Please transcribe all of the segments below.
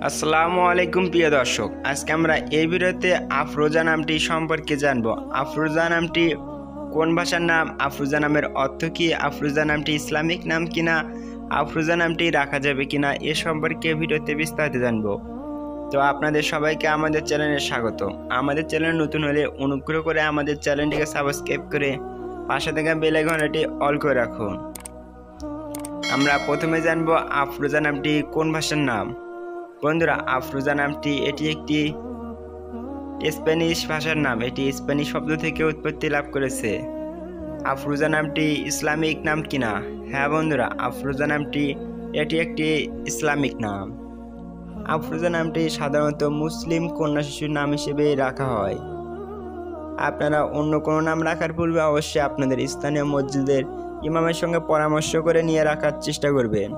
আসসালামু আলাইকুম প্রিয় দর্শক, আজকে আমরা এই ভিডিওতে আফরোজা নামটি সম্পর্কে জানব। আফরোজা নামটি কোন ভাষার নাম, আফরোজা নামের অর্থ কি, আফরোজা নামটি ইসলামিক নাম কিনা, আফরোজা নামটি রাখা যাবে কিনা এ সম্পর্কে ভিডিওতে বিস্তারিত জানব। তো আপনাদের সবাইকে আমাদের চ্যানেলে স্বাগত। আমাদের চ্যানেল নতুন হলে অনুগ্রহ করে আমাদের চ্যানেলটিকে সাবস্ক্রাইব করে পাশে থাকা বেল আইকনটি অল করে রাখুন। আমরা প্রথমে জানব আফরোজা নামটি কোন ভাষার নাম। বন্ধুরা, আফরোজা নামটি এটি একটি স্প্যানিশ ভাষার নাম। এটি স্প্যানিশ শব্দ থেকে উৎপত্তি লাভ করেছে। আফরোজা নামটি ইসলামিক নাম কিনা? হ্যাঁ বন্ধুরা, আফরোজা নামটি এটি একটি ইসলামিক নাম। আফরোজা নামটি সাধারণত মুসলিম কন্যা শিশুর নাম হিসেবে রাখা হয়। আপনারা অন্য কোনো নাম রাখার পূর্বে অবশ্যই আপনাদের স্থানীয় মসজিদের ইমামের সঙ্গে পরামর্শ করে নিয়ে রাখার চেষ্টা করবেন।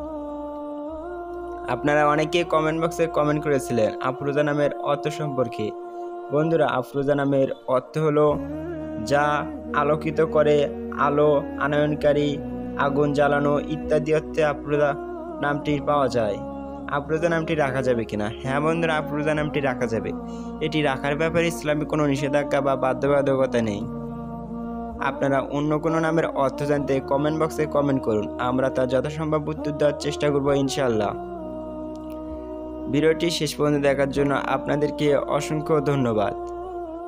আপনারা অনেকেই কমেন্ট বক্সে কমেন্ট করেছিলেন আফরোজা নামের অর্থ সম্পর্কে। বন্ধুরা, আফরোজা নামের অর্থ হলো যা আলোকিত করে, আলো আনয়নকারী, আগুন জ্বালানো ইত্যাদি অর্থে আফরোজা নামটি পাওয়া যায়। আফরোজা নামটি রাখা যাবে কিনা? হ্যাঁ বন্ধুরা, আফরোজা নামটি রাখা যাবে। এটি রাখার ব্যাপারে ইসলামে কোনো নিষেধাজ্ঞা বা বাধ্যবাধকতা নেই। আপনারা অন্য কোনো নামের অর্থ জানতে কমেন্ট বক্সে কমেন্ট করুন, আমরা তার যথাসম্ভব উত্তর দেওয়ার চেষ্টা করব ইনশাআল্লাহ। ভিডিওটি শেষ পর্যন্ত দেখার জন্য আপনাদেরকে অসংখ্য ধন্যবাদ।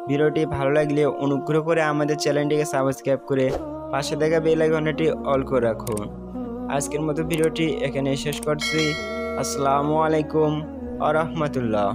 ভিডিওটি ভালো লাগলে অনুগ্রহ করে আমাদের চ্যানেলটিকে সাবস্ক্রাইব করে পাশে থাকা বেল আইকনটি অল করে রাখুন। আজকের মতো ভিডিওটি এখানে শেষ করছি। আসসালামু আলাইকুম ওয়া রাহমাতুল্লাহ।